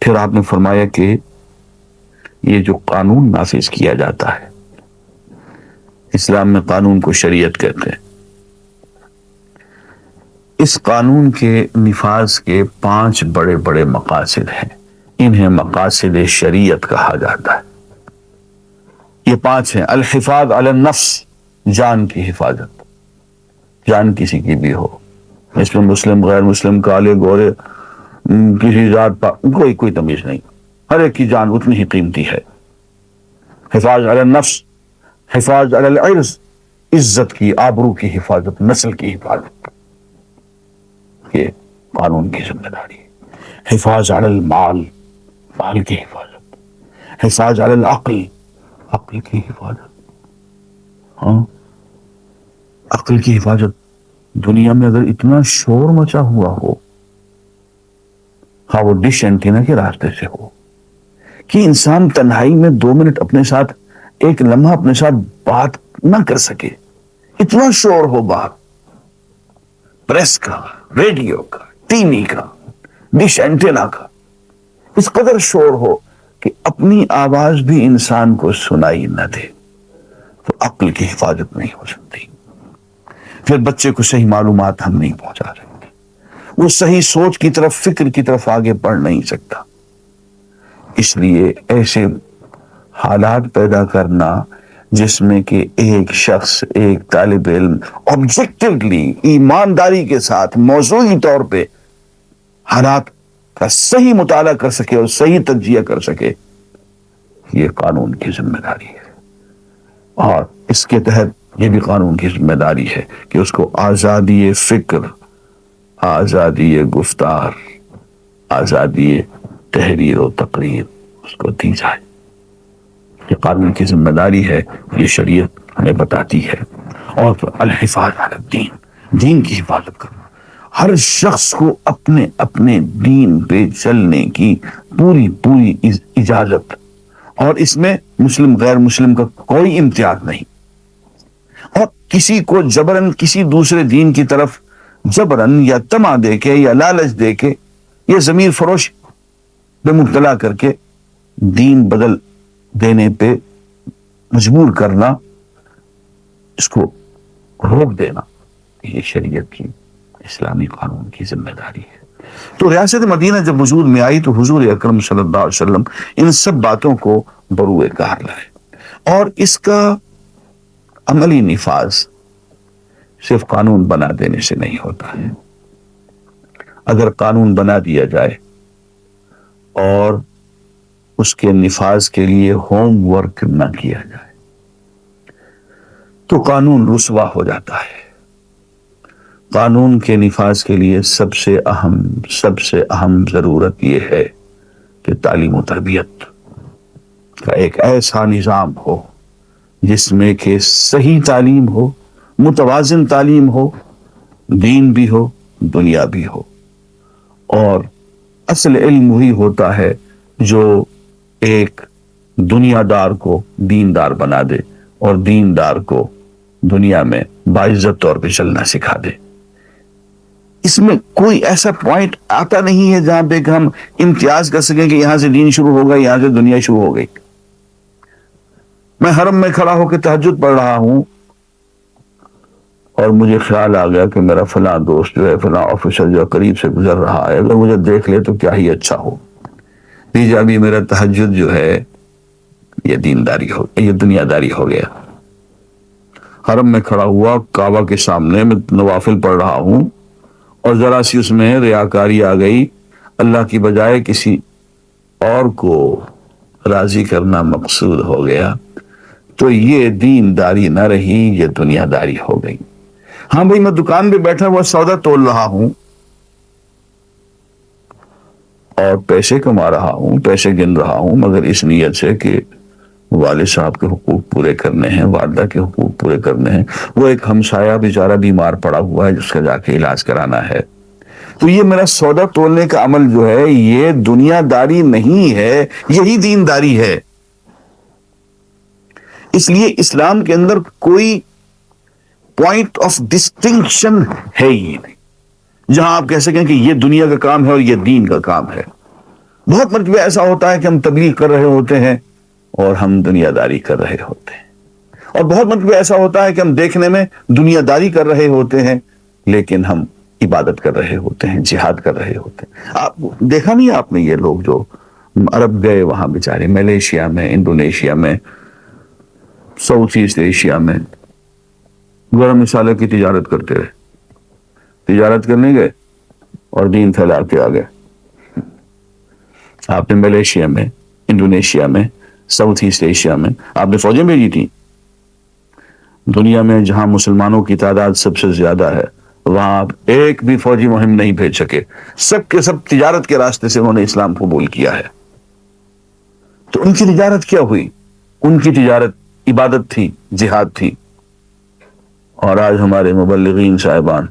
پھر آپ نے فرمایا کہ یہ جو قانون نافذ کیا جاتا ہے، اسلام میں قانون کو شریعت کہتے ہیں، اس قانون کے نفاذ کے 5 بڑے بڑے مقاصد ہیں، انہیں مقاصد شریعت کہا جاتا ہے۔ یہ 5 ہیں: الحفاظ علی النفس، جان کی حفاظت، جان کسی کی بھی ہو، اس میں مسلم غیر مسلم کالے گورے کسی ذات پر کوئی تمیز نہیں، ہر ایک کی جان اتنی ہی قیمتی ہے۔ حفاظ علی النفس، حفاظ علی العرض، عزت کی، آبرو کی حفاظت، نسل کی حفاظت، یہ قانون کی ذمہ داری ہے۔ حفاظ علی المال، مال کی حفاظت، حفاظ علی العقل، عقل کی حفاظت، عقل کی حفاظت۔ دنیا میں اگر اتنا شور مچا ہوا ہو، وہ ڈش اینٹینا کے راستے سے ہو، کہ انسان تنہائی میں 2 منٹ اپنے ساتھ، 1 لمحہ اپنے ساتھ بات نہ کر سکے، اتنا شور ہو باہر، پریس کا، ریڈیو کا، ٹی وی کا، ڈش اینٹینا کا، اس قدر شور ہو کہ اپنی آواز بھی انسان کو سنائی نہ دے، تو عقل کی حفاظت نہیں ہو سکتی۔ پھر بچے کو صحیح معلومات ہم نہیں پہنچا سکتے، وہ صحیح سوچ کی طرف، فکر کی طرف آگے بڑھ نہیں سکتا۔ اس لیے ایسے حالات پیدا کرنا جس میں کہ ایک شخص، ایک طالب علم آبجیکٹیولی، ایمانداری کے ساتھ، موضوعی طور پہ حالات کا صحیح مطالعہ کر سکے اور صحیح تجزیہ کر سکے، یہ قانون کی ذمہ داری ہے۔ اور اس کے تحت یہ بھی قانون کی ذمہ داری ہے کہ اس کو آزادی فکر، آزادی گفتار، آزادی تحریر و تقریر اس کو دی جائے۔ یہ قانون کی ذمہ داری ہے، یہ شریعت ہمیں بتاتی ہے۔ اور الحفاظ علی الدین، دین کی حفاظت کرنا، ہر شخص کو اپنے اپنے دین پہ چلنے کی پوری اجازت، اور اس میں مسلم غیر مسلم کا کوئی امتیاز نہیں، اور کسی کو جبرن کسی دوسرے دین کی طرف جبرن یا تما دے کے یا لالچ دے کے یا ضمیر فروش پہ مبتلا کر کے دین بدل دینے پہ مجبور کرنا، اس کو روک دینا، یہ شریعت کی، اسلامی قانون کی ذمہ داری ہے۔ تو ریاست مدینہ جب وجود میں آئی تو حضور اکرم صلی اللہ علیہ وسلم ان سب باتوں کو بروئے کار لائے، اور اس کا عملی نفاذ صرف قانون بنا دینے سے نہیں ہوتا ہے۔ اگر قانون بنا دیا جائے اور اس کے نفاذ کے لیے ہوم ورک نہ کیا جائے تو قانون رسوا ہو جاتا ہے۔ قانون کے نفاذ کے لیے سب سے اہم ضرورت یہ ہے کہ تعلیم و تربیت کا ایک ایسا نظام ہو جس میں کہ صحیح تعلیم ہو، متوازن تعلیم ہو، دین بھی ہو، دنیا بھی ہو۔ اور اصل علم وہی ہوتا ہے جو ایک دنیا دار کو دیندار بنا دے اور دیندار کو دنیا میں باعزت طور پہ چلنا سکھا دے۔ اس میں کوئی ایسا پوائنٹ آتا نہیں ہے جہاں پہ کہ ہم امتیاز کر سکیں کہ یہاں سے دین شروع ہوگا، یہاں سے دنیا شروع ہو گئی۔ میں حرم میں کھڑا ہو کے تہجد پڑھ رہا ہوں اور مجھے خیال آ گیا کہ میرا فلاں دوست جو ہے، فلاں آفیسر جو قریب سے گزر رہا ہے، اگر مجھے دیکھ لے تو کیا ہی اچھا ہو، لیجیے ابھی میرا تہجد جو ہے یہ دینداری ہو، یہ دنیا داری ہو گیا۔ حرم میں کھڑا ہوا، کعبہ کے سامنے میں نوافل پڑھ رہا ہوں، اور ذرا سی اس میں ریاکاری آ گئی، اللہ کی بجائے کسی اور کو راضی کرنا مقصود ہو گیا، تو یہ دینداری نہ رہی، یہ دنیا داری ہو گئی۔ ہاں بھائی، میں دکان پہ بیٹھا ہوا سودا تول رہا ہوں اور پیسے کما رہا ہوں، پیسے گن رہا ہوں، مگر اس نیت سے کہ والد صاحب کے حقوق پورے کرنے ہیں، والدہ کے حقوق پورے کرنے ہیں، وہ ایک ہمسایہ بیچارہ بیمار پڑا ہوا ہے جس کا جا کے علاج کرانا ہے، تو یہ میرا سودا تولنے کا عمل جو ہے یہ دنیا داری نہیں ہے، یہی دینداری ہے۔ اس لیے اسلام کے اندر کوئی پوائنٹ آف ڈسٹنکشن ہے ہی نہیں جہاں آپ کہہ سکیں کہ یہ دنیا کا کام ہے اور یہ دین کا کام ہے۔ بہت مرتبہ ایسا ہوتا ہے کہ ہم تبلیغ کر رہے ہوتے ہیں اور ہم دنیا داری کر رہے ہوتے ہیں، اور بہت مرتبہ ایسا ہوتا ہے کہ ہم دیکھنے میں دنیا داری کر رہے ہوتے ہیں لیکن ہم عبادت کر رہے ہوتے ہیں، جہاد کر رہے ہوتے ہیں۔ آپ دیکھا نہیں آپ نے یہ لوگ جو عرب گئے وہاں بیچارے، ملیشیا میں، انڈونیشیا میں، ساؤتھ ایسٹ ایشیا میں گرم مسالے کی تجارت کرتے رہے، تجارت کرنے گئے اور دین پھیلا کے آ گئے۔ آپ نے ملیشیا میں، انڈونیشیا میں، ساؤتھ ایسٹ ایشیا میں آپ نے فوجیں بھیجی تھی۔ دنیا میں جہاں مسلمانوں کی تعداد سب سے زیادہ ہے وہاں آپ ایک بھی فوجی مہم نہیں بھیج سکے، سب کے سب تجارت کے راستے سے انہوں نے اسلام قبول کیا ہے۔ تو ان کی تجارت کیا ہوئی؟ ان کی تجارت عبادت تھی، جہاد تھی۔ اور آج ہمارے مبلغین صاحبان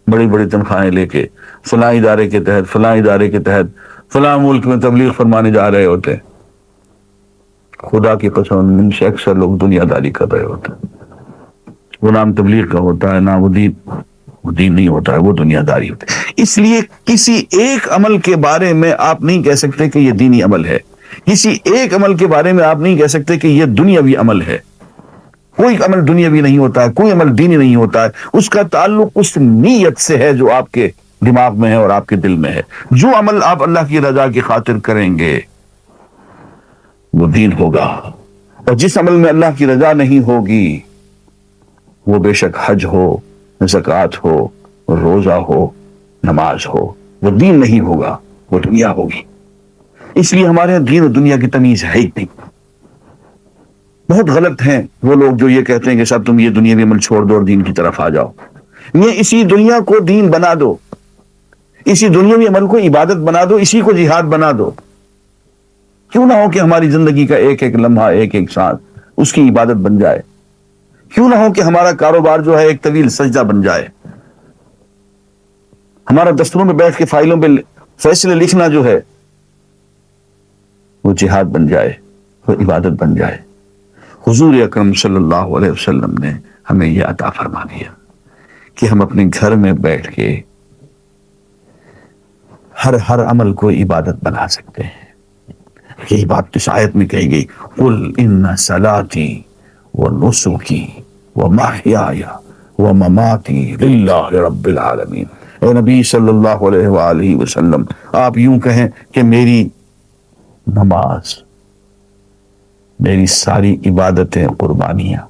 بڑی بڑی تنخواہیں لے کے فلاں ادارے کے تحت، فلاں ادارے کے تحت، فلاں ملک میں تبلیغ فرمانے جا رہے ہوتے ہیں۔ خدا کی قسم ان سے اکثر لوگ دنیا داری کر رہے ہوتے ہیں۔ وہ نام تبلیغ کا ہوتا ہے، نہ وہ دین نہیں ہوتا ہے، وہ دنیا داری ہوتا ہے۔ اس لیے کسی ایک عمل کے بارے میں آپ نہیں کہہ سکتے کہ یہ دینی عمل ہے، کسی ایک عمل کے بارے میں آپ نہیں کہہ سکتے کہ یہ دنیاوی عمل ہے۔ کوئی عمل دنیاوی نہیں ہوتا ہے، کوئی عمل دینی نہیں ہوتا ہے، اس کا تعلق اس نیت سے ہے جو آپ کے دماغ میں ہے اور آپ کے دل میں ہے۔ جو عمل آپ اللہ کی رضا کی خاطر کریں گے وہ دین ہوگا، اور جس عمل میں اللہ کی رضا نہیں ہوگی وہ بے شک حج ہو، زکوٰۃ ہو، روزہ ہو، نماز ہو، وہ دین نہیں ہوگا، وہ دنیا ہوگی۔ اس لیے ہمارے یہاں دین اور دنیا کی تمیز ہے ہی نہیں۔ بہت غلط ہیں وہ لوگ جو یہ کہتے ہیں کہ صاحب تم یہ دنیاوی عمل چھوڑ دو اور دین کی طرف آ جاؤ۔ یہ اسی دنیا کو دین بنا دو، اسی دنیاوی عمل کو عبادت بنا دو، اسی کو جہاد بنا دو۔ کیوں نہ ہو کہ ہماری زندگی کا ایک ایک لمحہ، ایک ایک سانس اس کی عبادت بن جائے، کیوں نہ ہو کہ ہمارا کاروبار جو ہے ایک طویل سجدہ بن جائے، ہمارا دفتروں میں بیٹھ کے فائلوں پہ فیصلے لکھنا جو ہے وہ جہاد بن جائے، وہ عبادت بن جائے۔ حضور اکرم صلی اللہ علیہ وسلم نے ہمیں یہ عطا فرما دیا کہ ہم اپنے گھر میں بیٹھ کے ہر عمل کو عبادت بنا سکتے ہیں۔ یہی بات اس آیت میں کہی گئی، قل ان صلاتی ونسکی ومحیای ومماتی للہ رب العالمین۔ اے نبی صلی اللہ علیہ وآلہ وسلم، آپ یوں کہیں کہ میری نماز، میری ساری عبادتیں، قربانیاں،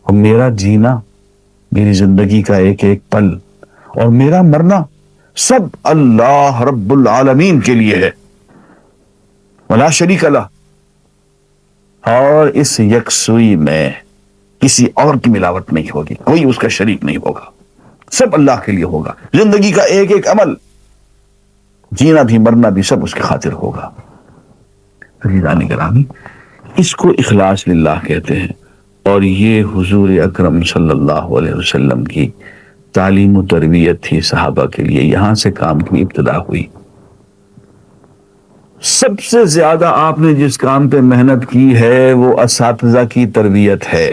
اور میرا جینا، میری زندگی کا ایک ایک پل اور میرا مرنا سب اللہ رب العالمین کے لیے ہے، ولا شریک لہ۔ اور اس یکسوئی میں کسی اور کی ملاوٹ نہیں ہوگی، کوئی اس کا شریک نہیں ہوگا، سب اللہ کے لیے ہوگا۔ زندگی کا ایک ایک عمل، جینا بھی مرنا بھی سب اس کی خاطر ہوگا۔ عزیزان گرامی، اس کو اخلاص للہ کہتے ہیں، اور یہ حضور اکرم صلی اللہ علیہ وسلم کی تعلیم و تربیت تھی صحابہ کے لیے۔ یہاں سے کام کی ابتدا ہوئی۔ سب سے زیادہ آپ نے جس کام پہ محنت کی ہے وہ اساتذہ کی تربیت ہے۔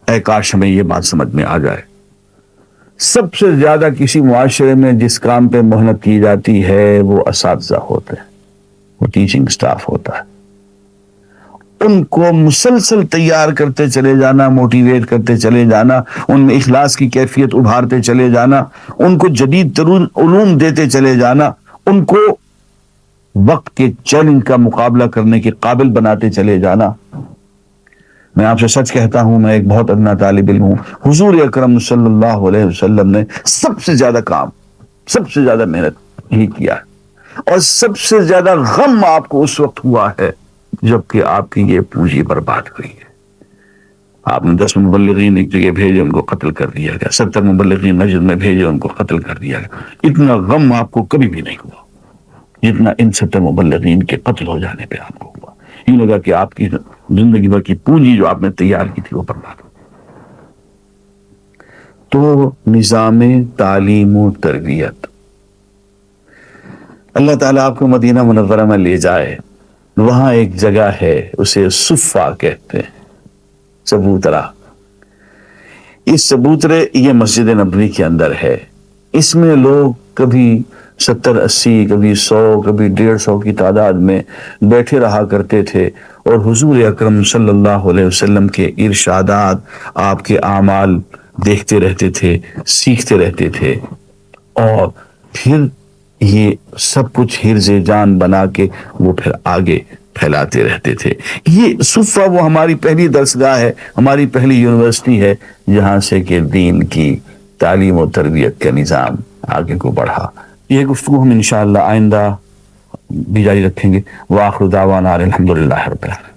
اے کاش ہمیں یہ بات سمجھ میں آ جائے۔ سب سے زیادہ کسی معاشرے میں جس کام پہ محنت کی جاتی ہے وہ اساتذہ ہوتے ہیں، وہ ٹیچنگ سٹاف ہوتا ہے۔ ان کو مسلسل تیار کرتے چلے جانا، موٹیویٹ کرتے چلے جانا، ان میں اخلاص کی کیفیت ابھارتے چلے جانا، ان کو جدید ترین علوم دیتے چلے جانا، ان کو وقت کے چیلنج کا مقابلہ کرنے کے قابل بناتے چلے جانا۔ میں آپ سے سچ کہتا ہوں، میں ایک بہت ادنا طالب علم ہوں، حضور اکرم صلی اللہ علیہ وسلم نے سب سے زیادہ کام، سب سے زیادہ محنت ہی کیا ہے، اور سب سے زیادہ غم آپ کو اس وقت ہوا ہے جبکہ آپ کی یہ پونجی برباد ہوئی ہے۔ آپ نے 10 مبلغین ایک جگہ بھیجے، ان کو قتل کر دیا گیا، 70 مبلغین نجد میں بھیجے، ان کو قتل کر دیا گیا۔ اتنا غم آپ کو کبھی بھی نہیں ہوا جتنا ان 70 مبلغین کے قتل ہو جانے پہ آپ کو ہوا۔ یہ لگا کہ آپ کی زندگی بھر کی پونجی جو آپ نے تیار کی تھی وہ برباد ہو۔ تو نظام تعلیم و تربیت، اللہ تعالیٰ آپ کو مدینہ منورہ میں لے جائے، وہاں ایک جگہ ہے اسے صفہ کہتے ہیں، چبوترا۔ اس چبوترے، یہ مسجد نبوی کے اندر ہے، اس میں لوگ کبھی 70-80 کبھی 100 کبھی 150 کی تعداد میں بیٹھے رہا کرتے تھے اور حضور اکرم صلی اللہ علیہ وسلم کے ارشادات، آپ کے اعمال دیکھتے رہتے تھے، سیکھتے رہتے تھے، اور پھر یہ سب کچھ حرز جان بنا کے وہ پھر آگے پھیلاتے رہتے تھے۔ یہ صفہ وہ ہماری پہلی درسگاہ ہے، ہماری پہلی یونیورسٹی ہے، جہاں سے کہ دین کی تعلیم و تربیت کا نظام آگے کو بڑھا۔ یہ گفتگو ہم انشاءاللہ آئندہ بھی جاری رکھیں گے۔ وآخر دعوانا الحمدللہ رب العالمین۔